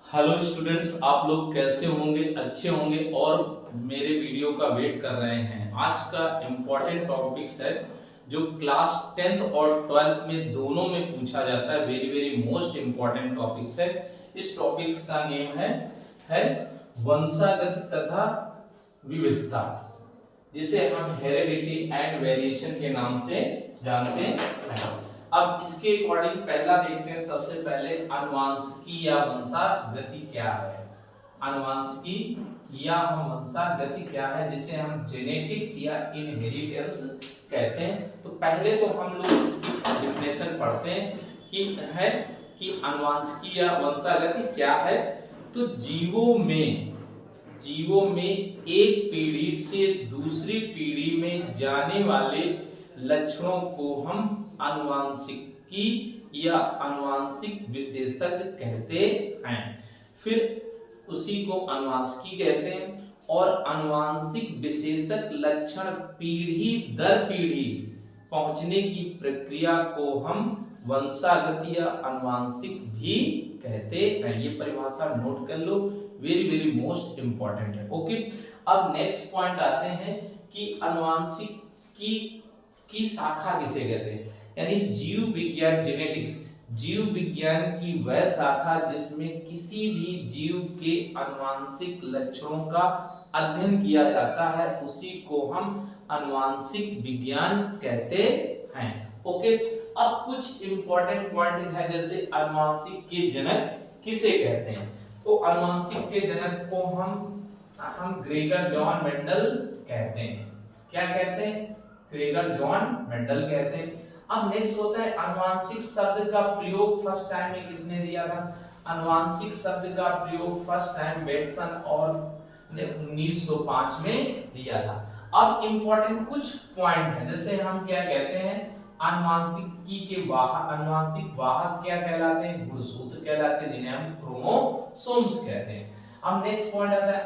Hello students, आप लोग कैसे होंगे? अच्छे होंगे और मेरे वीडियो का वेट कर रहे हैं। आज का इम्पोर्टेंट टॉपिक्स है जो क्लास 10th और 12th में दोनों में पूछा जाता है। Very very most important topics है। इस टॉपिक्स का नेम है वंशागत तथा विविधता, जिसे हम हेरेडिटी एंड वेरिएशन के नाम से जानते हैं। अब इसके अकॉर्डिंग पहला देखते हैं। सबसे पहले आनुवंशिकी या वंशागति क्या है। आनुवंशिकी या वंशागति क्या है, जिसे हम जेनेटिक्स या इनहेरिटेंस कहते हैं। तो पहले तो हम लोग इसकी डेफिनेशन पढ़ते हैं कि आनुवंशिकी या वंशागति क्या है। तो जीवों में एक पीढ़ी से दूसरी पीढ़ी में जाने वाले लक्षणों को हम आनुवंशिकी या आनुवंशिक विशेषज्ञ कहते हैं। फिर उसी को आनुवंशिकी कहते हैं। और आनुवंशिक विशेषज्ञ लक्षण पीढ़ी दर पीढ़ी पहुंचने की प्रक्रिया को हम वंशागति या आनुवंशिक भी कहते हैं। ये परिभाषा नोट कर लो, वेरी वेरी मोस्ट इंपॉर्टेंट है। ओके, अब नेक्स्ट पॉइंट आते हैं कि आनुवंशिक की शाखा किसे कहते हैं। यानी जीव विज्ञान जेनेटिक्स, जीव विज्ञान की वह शाखा जिसमें किसी भी जीव के आनुवंशिक लक्षणों का अध्ययन किया जाता है, उसी को हम आनुवंशिक विज्ञान कहते हैं। ओके, अब कुछ इंपॉर्टेंट पॉइंट है, जैसे आनुवंशिक के जनक किसे कहते हैं। तो आनुवंशिक के जनक को हम ग्रेगर जॉन मेंडल कहते हैं। क्या कहते हैं? ग्रेगर जॉन मेंडल कहते हैं। अब नेक्स्ट होता है आनुवंशिक शब्द का प्रयोग फर्स्ट टाइम में किसने दिया था। आनुवंशिक शब्द का प्रयोग फर्स्ट टाइम बेटसन और ने 1905 में दिया था। अब इंपॉर्टेंट कुछ पॉइंट है, जैसे हम क्या कहते हैं, आनुवंशिकी के वाहक, आनुवंशिक वाहक क्या कहलाते हैं? गुणसूत्र कहलाते हैं, जिन्हें हम क्रोमोसोम्स कहते हैं। अब नेक्स्ट पॉइंट आता है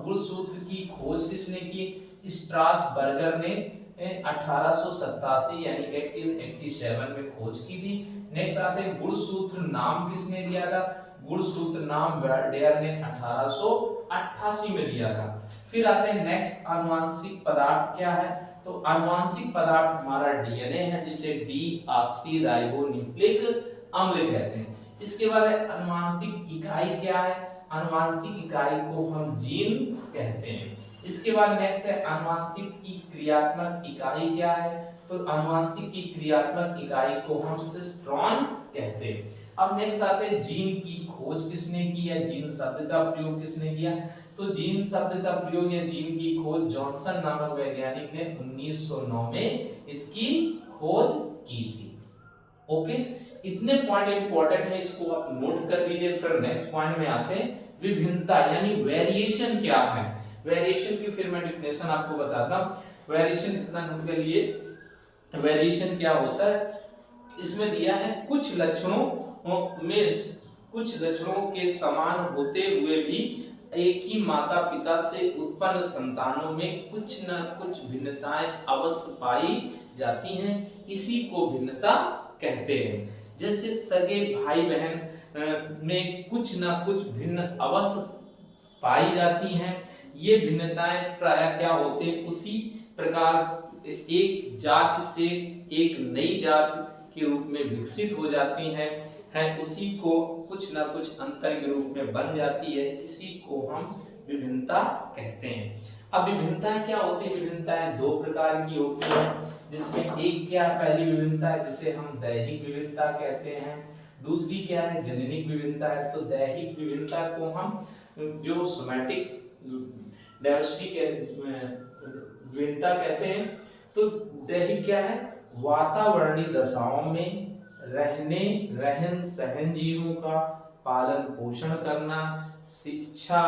गुणसूत्र की खोज किसने की। स्ट्रासबर्गर ने 1887 यानी 1887 में खोज की थी। नेक्स्ट आते हैं गुणसूत्र नाम किसने दिया था। गुणसूत्र नाम वर्डेयर ने 1888 में दिया था। फिर आते हैं नेक्स्ट, आनुवंशिक पदार्थ क्या है। तो आनुवंशिक पदार्थ हमारा डीएनए है, जिसे डीऑक्सीराइबोन्यूक्लिक अम्ल कहते हैं। इसके बाद आनुवंशिक इकाई क्या है। आनुवंशिक इकाई को हम जीन कहते हैं। इसके बाद नेक्स्ट है आनुवंशिक की क्रियात्मक इकाई क्या है। तो आनुवंशिक की क्रियात्मक इकाई को हम सिस्ट्रॉन कहते हैं। अब नेक्स्ट आते हैं जीन की खोज किसने की है, जीन शब्द का प्रयोग किसने किया। तो जीन शब्द का प्रयोग या जीन की खोज जॉनसन नामक वैज्ञानिक ने 1909 में इसकी खोज की थी। ओके, इतने पॉइंट इंपॉर्टेंट है, इसको आप नोट कर लीजिए। फिर नेक्स्ट पॉइंट में आते हैं विभिन्नता यानी वेरिएशन क्या है। वेरिएशन की फिर मैं डेफिनेशन आपको बताता हूं। वेरिएशन कितना नोट कर लिए। वेरिएशन क्या होता है, इसमें दिया है कुछ लक्षणों के समान होते हुए भी एक ही माता पिता से उत्पन्न संतानों में कुछ न कुछ भिन्नताएं अवश्य पाई जाती हैं, इसी को भिन्नता कहते हैं। जैसे सगे भाई बहन में कुछ न कुछ भिन्न अवश्य पाई जाती हैं। ये भिन्नताएं प्रायः क्या होते हैं, उसी प्रकार एक जाति से एक नई जाति के रूप में विकसित हो जाती हैं, उसी को कुछ ना कुछ अंतर के रूप में बन जाती है, इसी को हम विभिन्नता कहते हैं। अब विभिन्नताएं क्या होती है। विभिन्नताएं दो प्रकार की होती है, जिसमें एक क्या पहली विभिन्नता है जिसे हम दैहिक विभिन्नता कहते हैं। दूसरी क्या है, जननिक विभिन्नता है। तो दैहिक विभिन्नता को हम जो सोमैटिक डाइवर्सिटी के विभिन्नता कहते हैं। तो दैहिक क्या है, वातावरणीय दशाओं में रहन सहन जीवों का पालन पोषण करना, शिक्षा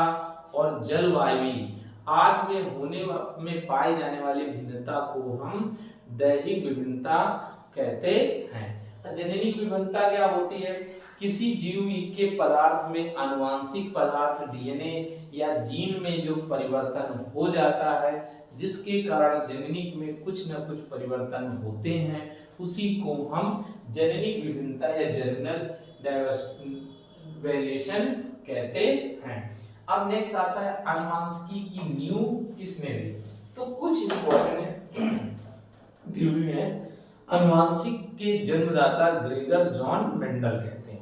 और जलवायु आदि में होने में पाई जाने वाली भिन्नता को हम दैहिक विभिन्नता कहते हैं। जननिक विभिन्नता क्या होती है, किसी जीव के पदार्थ में आनुवंशिक पदार्थ डीएनए या जीन में जो परिवर्तन हो जाता है, जिसके कारण जननिक में कुछ न कुछ परिवर्तन होते हैं, उसी को हम जननिक विभिन्नता या जर्नल वेरिएशन कहते हैं। अब नेक्स्ट आता है अनुवांशिकी की नींव किसने दी। तो कुछ इंपॉर्टेंट थ्योरी है। अनुवांशिक के जन्मदाता ग्रेगर जॉन मेंडल कहते हैं।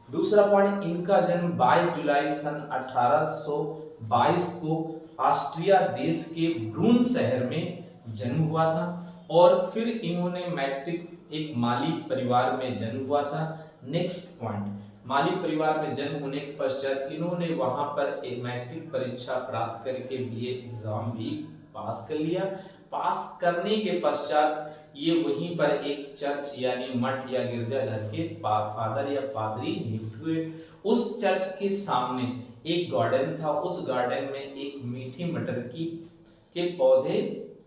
दूसरा पॉइंट, इनका जन्म 22 जुलाई सन 1822 को ऑस्ट्रिया देश के ब्रून शहर में जन्म हुआ था और फिर इन्होंने मैट्रिक एक माली परिवार में जन्म हुआ था। नेक्स्ट पॉइंट, माली परिवार में जन्म होने के पश्चात इन्होंने वहां पर एक मैट्रिक परीक्षा प्राप्त करके बीए एग्जाम भी पास कर लिया। पास करने के पश्चात ये वहीं पर एक चर्च यानी मठ या गिरजाघर के फादर या पादरी नियुक्त हुए। उस चर्च के सामने एक गार्डन था, उस गार्डन में एक मीठी मटर के पौधे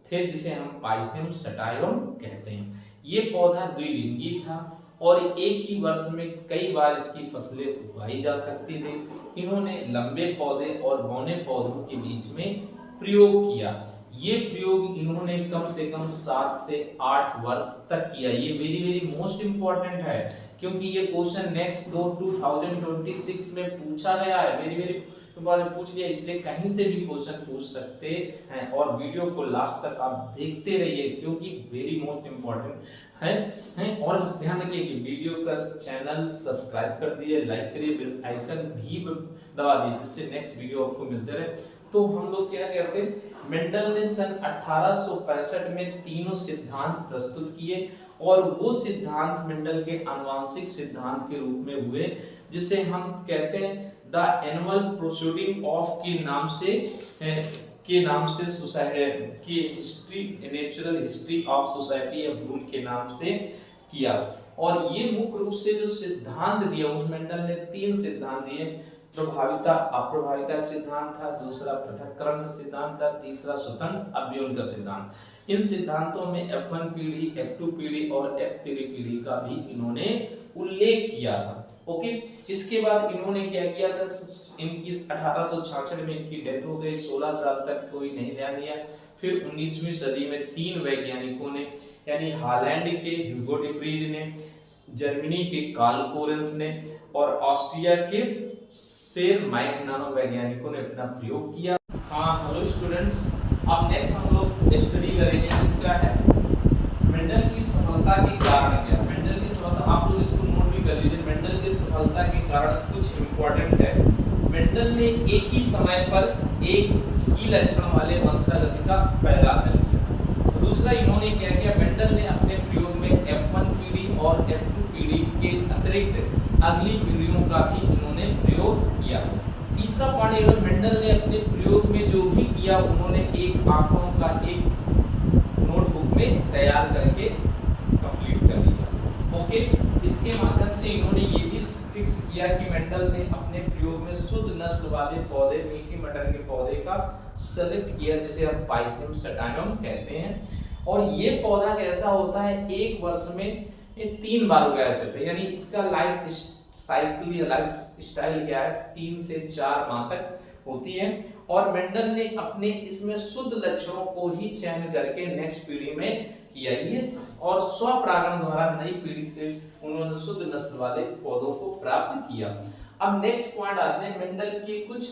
थे जिसे हम पाइसियम सटाइवम कहते हैं। ये पौधा द्विलिंगी था और एक ही वर्ष में कई बार इसकी फसलें उगाई जा सकती थी। इन्होंने लंबे पौधे और बौने पौधों के बीच में प्रयोग किया। ये प्रयोग इन्होंने कम से कम 7 से 8 वर्ष तक किया। ये वेरी वेरी मोस्ट इंपॉर्टेंट है क्योंकि ये क्वेश्चन नेक्स्ट 2026 में पूछा गया है। वेरी वेरी इंपॉर्टेंट पूछ लिया, इसलिए कहीं से भी क्वेश्चन पूछ सकते हैं। और वीडियो को लास्ट तक आप देखते रहिए क्योंकि वेरी मोस्ट इंपॉर्टेंट है। और ध्यान रखिए कि वीडियो का चैनल सब्सक्राइब कर दिए, लाइक करिए, बेल आइकन भी दबा दीजिए जिससे नेक्स्ट वीडियो आपको मिलते रहे। तो हम लोग क्या करते हैं, मेंडल ने सन 1865 में तीनों सिद्धांत प्रस्तुत किए और वो सिद्धांत मेंडल के आनुवंशिक सिद्धांत के रूप में हुए जिसे हम कहते हैं द एनुअल प्रोसीडिंग ऑफ के नाम से सोसाइटी की history, natural history of society या ब्लूम के नाम से किया। और ये मुख्य रूप से जो सिद्धांत दिया उस मेंडल ने 3 सिद्धांत दिए। प्रभाविता अप्रभाविता का सिद्धांत था, दूसरा पृथक्करण का सिद्धांत था, तीसरा स्वतंत्र अवयवन का सिद्धांत। इन सिद्धांतों में F1 पीढ़ी, F2 पीढ़ी और F3 पीढ़ी का भी इन्होंने उल्लेख किया था। ओके, इसके बाद इन्होंने क्या किया था, इनकी 1866 में इनकी डेथ हो गई। 16 साल तक कोई नहीं ध्यान दिया। फिर 19वीं सदी में 3 वैज्ञानिकों ने यानी हॉलैंड के ह्यूगो डे व्रीज ने, जर्मनी के कार्ल कोरेंस ने और ऑस्ट्रिया के सेर माइक नामक वैज्ञानिकों ने अपना प्रयोग किया। हाँ हेलो स्टूडेंट्स, अब नेक्स्ट हम लोग स्टडी करेंगे इसका है मेंडल की सफलता के कारण क्या। मेंडल की सफलता आप लोग इसको नोट भी कर लीजिए। मेंडल की सफलता के कारण कुछ इंपॉर्टेंट है। मेंडल ने एक ही समय पर एक ही लक्षण वाले वंशागति का पहला अध्ययन किया। दूसरा इन्होंने क्या किया, मेंडल ने अपने प्रयोग में F1 पीढ़ी और F2 पीढ़ी के अतिरिक्त अगली पीढ़ियों का भी इन्होंने प्रयोग किया। तीसरा पॉइंट, मेंडल ने अपने प्रयोग में जो भी किया उन्होंने एक आंकड़ों का एक नोटबुक में तैयार करके कंप्लीट कर दिया। ओके, इसके माध्यम से इन्होंने ये भी फिक्स किया कि मेंडल ने अपने प्रयोग में शुद्ध नस्ल वाले पौधे, मीठी मटर के पौधे का सेलेक्ट किया जिसे हम पाइसियम सटाइवम कहते हैं। और ये पौधा कैसा होता है, एक वर्ष में ये 3 बार उगाया जाता है, यानी इसका लाइफ साइकिल या लाइफ स्टाइल क्या है, 3 से 4 माह तक होती है। और मेंडल ने अपने इसमें शुद्ध लक्षणों को ही चयन करके नेक्स्ट पीढ़ी में किया ये, और स्वपरागण द्वारा नई पीढ़ी से उन्होंने शुद्ध नस्ल वाले पौधों को प्राप्त किया। अब नेक्स्ट पॉइंट आते हैं, मेंडल के कुछ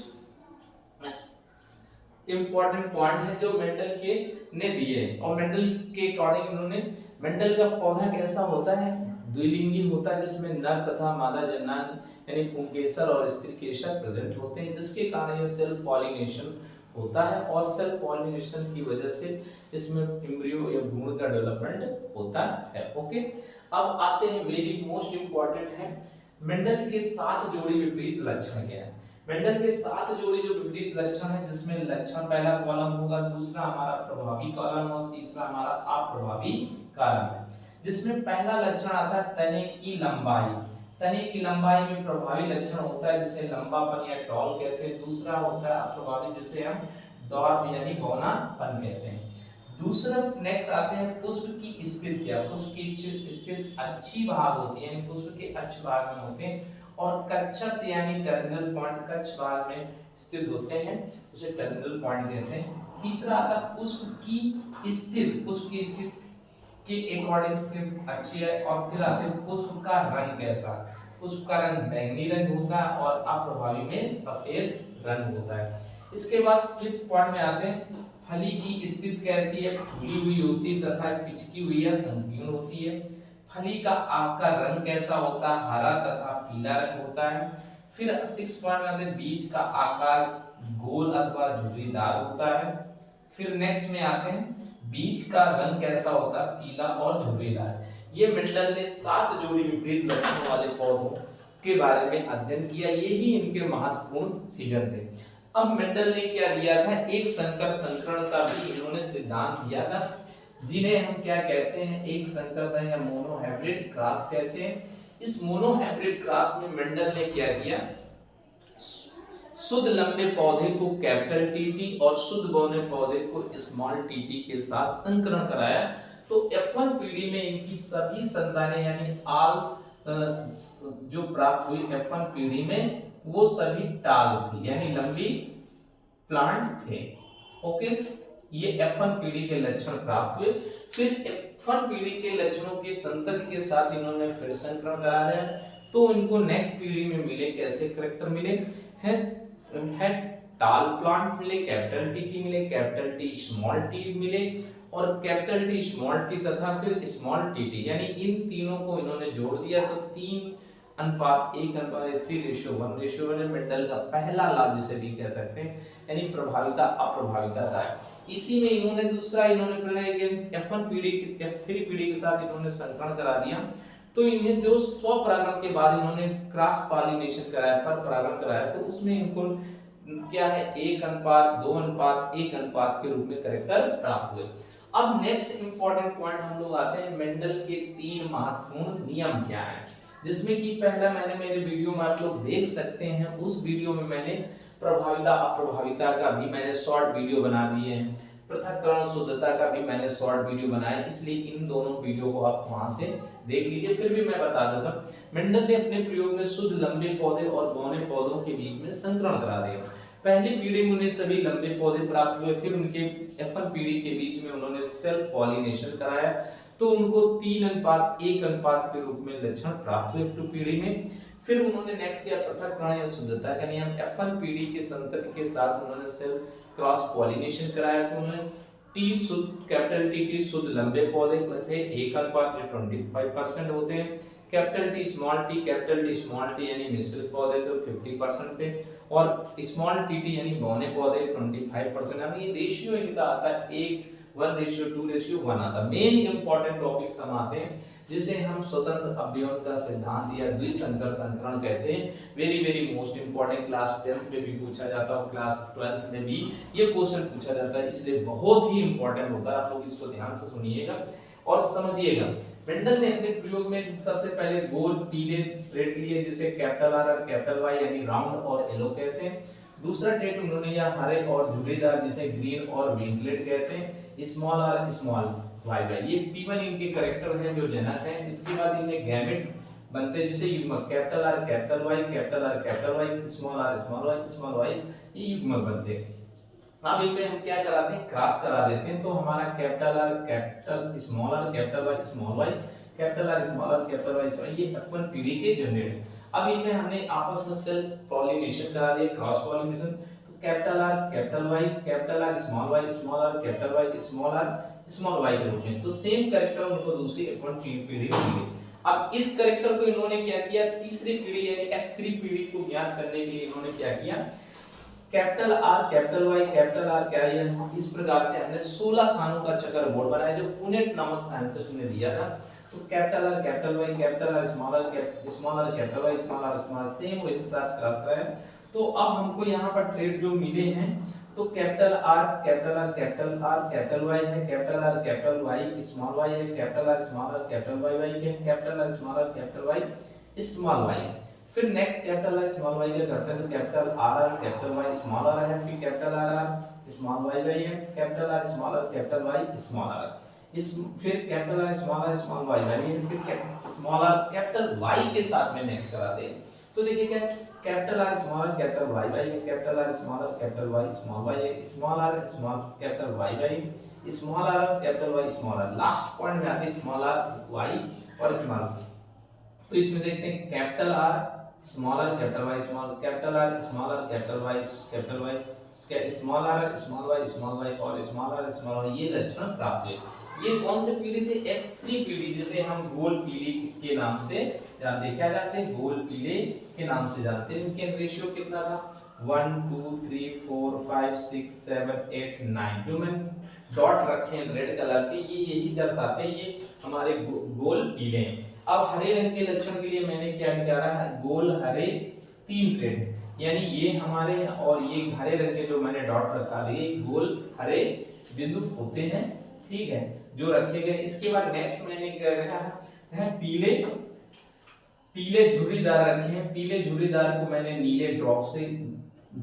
इंपॉर्टेंट पॉइंट है जो मेंडल के ने दिए और मेंडल के अकॉर्डिंग उन्होंने, मेंडल का पौधा कैसा होता है, द्विलिंगी होता है जिसमें नर तथा मादा जन्नान यानी पुंकेसर और स्त्री केसर प्रेजेंट होते हैं जिसके कारण यह सेल्फ पॉलिनेशन होता है और सेल्फ पॉलिनेशन की वजह से इसमें एम्ब्रियो या भ्रूण का डेवलपमेंट होता है। ओके, अब आते हैं वेरी मोस्ट इंपॉर्टेंट है, मेंडल के 7 जोड़ी विपरीत लक्षण क्या है। मेंडल के 7 जोड़ी जो विपरीत लक्षण है जिसमें लक्षण पहला कॉलम होगा, दूसरा हमारा प्रभावी कॉलम और तीसरा हमारा अप्रभावी कॉलम है। जिसमें पहला लक्षण आता है तने की लंबाई। तने की लंबाई में प्रभावी लक्षण होता है जिसे लंबापन या टॉल कहते हैं। दूसरा होता है अप्रभावी जिसे हम डॉर्फ यानी बौनापन कहते हैं। दूसरा नेक्स्ट आते हैं पुष्प की स्थिति क्या, पुष्प की स्थिति अच्छी भाग होती है यानी पुष्प के अच्छ भाग में होते हैं और कच्छस यानी टर्मिनल पॉइंट कच्छ भाग में स्थित होते हैं उसे टर्मिनल पॉइंट कहते हैं। तीसरा आता है पुष्प की स्थिति, पुष्प की स्थिति के अकॉर्डिंग से अच्छी है। और फिर आते हैं पुष्प का रंग कैसा, पुष्प का रंग बैंगनी रंग होता है और अप्रभावी में सफेद रंग होता है। इसके बाद फिफ्थ पॉइंट में आते हैं, फली की स्थिति कैसी है, फूली हुई होती है तथा पिचकी हुई या संकीर्ण होती है। फली का आकार रंग कैसा होता है, हरा तथा पीला रंग होता है। फिर 6 पॉइंट में आते हैं, बीज का आकार गोल अथवा झुर्रीदार होता है। फिर नेक्स्ट में आते हैं, बीज का रंग कैसा होता है, पीला और झुर्रीदार। ये मेंडल ने 7 जोड़ी विपरीत लक्षणों वाले पौधों के बारे में अध्ययन किया, यही इनके महत्वपूर्ण विजन थे। अब मेंडल ने क्या दिया था, एक संकर संकरण का भी इन्होंने सिद्धांत दिया था, जिन्हें हम क्या कहते हैं, एक संकर या मोनोहाइब्रिड क्रॉस कहते हैं। इस मोनोहाइब्रिड क्रॉस में मेंडल ने क्या किया, शुद्ध लंबे पौधे को कैपिटल टीटी और शुद्ध बौने पौधे को स्मॉल टीटी के साथ संकरण कराया। तो F1 पीढ़ी में इनकी सभी संतानें यानी आल जो प्राप्त हुई F1 पीढ़ी में वो सभी टाल थी यानी लंबी प्लांट थे। ओके, ये F1 पीढ़ी के लक्षण प्राप्त हुए। फिर F1 पीढ़ी के लक्षणों के संतति के साथ इन्होंने फिर संकरण कराया, तो इनको नेक्स्ट पीढ़ी में मिले कैसे करेक्टर मिले है टाल प्लांट्स मिले, कैपिटल टी मिले, कैपिटल टी स्मॉल टी मिले और कैपिटल टी स्मॉल टी तथा फिर स्मॉल टी यानी इन तीनों को इन्होंने जोड़ दिया तो 3:1:3:1 मेंडल का पहला लाभ जिसे भी कह सकते हैं यानी प्रभाविता अप्रभाविता का है। इसी में इन्होंने दूसरा F1 पीढ़ी F3 पीढ़ी के साथ इन्होंने संकरण करा दिया, तो इन्हें जो स्वपरागण के बाद इन्होंने क्रॉस पॉलिनेशन कराया, पर परागण कराया, तो उसमें इनको क्या है 1:2:1 के रूप में करेक्टर प्राप्त हुए। अब नेक्स्ट इंपॉर्टेंट पॉइंट हम लोग आते हैं, मेंडल के 3 महत्वपूर्ण नियम क्या हैं, जिसमें कि पहला मैंने मेरे वीडियो में आप लोग देख सकते हैं, उस वीडियो में मैंने प्रभाविता अप्रभाविता का भी मैंने शॉर्ट वीडियो बना दिए हैं, पृथक्करण शुद्धता का भी मैंने शॉर्ट वीडियो बनाया, इसलिए इन दोनों वीडियो को आप वहां से देख लीजिए। फिर भी मैं बता देता हूं, मेंडल ने अपने प्रयोग में शुद्ध लंबे पौधे और बौने पौधों के बीच में संकरण करा दिया। पहली पीढ़ी में उन्हें सभी लंबे पौधे प्राप्त हुए, फिर उनके F1 पीढ़ी के बीच में उन्होंने सेल्फ पॉलिनेशन कराया, तो उनको 3:1 के रूप में लक्षण प्राप्त हुए टू पीढ़ी में। फिर उन्होंने नेक्स्ट किया पृथक्करण या शुद्धता का नियम, F1 पीढ़ी के संतति के साथ उन्होंने सेल्फ क्रॉस पॉलिनेशन कराया, तो उन्होंने टी शुद्ध कैपिटल टी शुद्ध लंबे पौधे थे 1:25% होते हैं, कैपिटल टी स्मॉल टी यानी मिश्रित पौधे तो 50% थे और स्मॉल टी यानी बौने पौधे 25%, यानी ये रेशियो इनका आता है 1:2:1 आता है। मेन इंपॉर्टेंट टॉपिक्स हम आते हैं जिसे हम स्वतंत्र अवयवन का सिद्धांत या द्विसंकर संकरण कहते हैं। Very very most important, class 10th में भी पूछा जाता है, क्लास 12th में भी ये क्वेश्चन पूछा जाता है, इसलिए बहुत ही इंपॉर्टेंट होता है। आप लोग इसको ध्यान से सुनिएगा और समझिएगा। मेंडल ने अपने प्रयोग में सबसे पहले गोल पीले ट्रेट लिए जिसे कैपिटल आर और कैपिटल वाई यानी राउंड और येलो कहते हैं। दूसरा ट्रेट उन्होंने लिया हरे और झुर्रीदार जिसे ग्रीन और विंगलेट कहते हैं, small R small Y Y, ये P1 इनके करेक्टर हैं जो जनक हैं। इसके बाद इनमें गैमेट बनते हैं जिसे युग्मक capital R capital Y small Y ये युग्मक बनते हैं। अब इनमें हम क्या कराते हैं, क्रॉस करा देते हैं, तो हमारा capital R small R capital Y small Y capital Y ये F1 पीढ़ी के जनरेट। अब इनमें हमने आपस में सेल्फ पॉलिनेशन करा दिया, क्रॉस पॉलिनेशन, तो capital R small R capital Y small Y के रूप में, तो सेम कैरेक्टर उनको दूसरी F1 पीढ़ी में मिले। अब इस कैरेक्टर को इन्होंने क्या किया, तीसरी पीढ़ी यानी F3 पीढ़ी को ज्ञात करने के लिए इन्होंने क्या किया, capital R capital Y carrier, इस प्रकार से हमने 16 खानों का चक्कर बोर्ड बनाया जो पुनेट नामक साइंटिस्ट ने दिया था। तो capital R capital Y small R capital Y small same वैसे साथ क्रॉस कराया। तो अब हमको यहाँ पर ट्रेड जो मिले हैं, तो कैपिटल आर कैपिटल वाई है, कैपिटल वाई स्मॉल वाई है, कैपिटल आर कैपिटल वाई है, कैपिटल वाई स्मॉल वाई। फिर next capital R small Y का करते हैं, तो capital R capital Y small R है, फिर कैपिटल आर स्मॉल वाई है, capital R capital Y small R, इस फिर कैपिटल आर स्मॉल वाई है, फिर स्मॉल आर कैपिटल वाई के साथ में नेक्स्ट कराते हैं। तो देखिए क्या capital R small capital Y है, capital R capital Y small Y है, स्मॉल आर कैपिटल वाई है, small R capital Y small R. Last point में आते हैं स्मॉल आर वाई और स्मॉल तो इसमें देखते हैं capital R small R capital Y small, capital R small R capital Y small R small Y और स्मॉल आर ये लक्षण प्राप्त हुए। ये कौन से पीढ़ी थे? F3 पीढ़ी, जिसे हम गोल पीढ़ी के नाम से जानते हैं। क्या जानते हैं? गोल पीढ़ी के नाम से जानते हैं। इनके रेशियो कितना था? 1 2 3 4 5 6 7 8 9। जो मैंने डॉट रखे हैं रेड कलर के, ये यही दर्शाते हैं ये हमारे गोल पीले हैं। अब हरे रंग के लक्षण के लिए मैंने क्या किया है? गोल हरे 3 ट्रेड है, यानी ये हमारे हैं और ये हरे रंग के जो मैंने डॉट रखा दिए गोल हरे बिंदु होते हैं, ठीक है, जो रखे गए। इसके बाद नेक्स्ट मैंने क्या रखा है? पीले पीले झुर्रीदार रखे हैं। पीले झुर्रीदार को मैंने नीले ड्रॉप से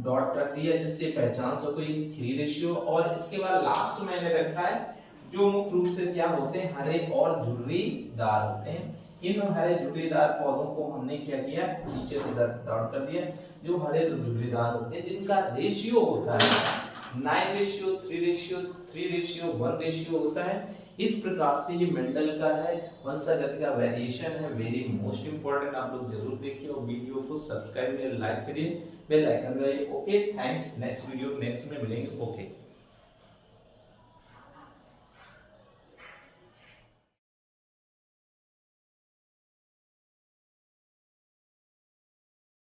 डॉट रख दिया जिससे पहचान सको ये 3 रेशियो। और इसके बाद लास्ट मैंने रखा है जो मुख्य रूप से क्या होते हैं? हरे और झुर्रीदार होते हैं। इन हरे झुर्रीदार पौधों को हमने क्या किया? नीचे से डॉट कर दिया। जो हरे झुर्रीदार होते हैं जिनका रेशियो होता है 9 रेशियो 3 रेशियो 3 रेशियो 1 रेशियो होता है। इस प्रकार से ये मेंडल का है वंशागत का वेरिएशन है। वेरी मोस्ट इंपॉर्टेंट, आप लोग जरूर देखिए और वीडियो को सब्सक्राइब करिए, लाइक करिए, बेल आइकन दबाइए। Okay, thanks. Next video next में मिलेंगे। ओके।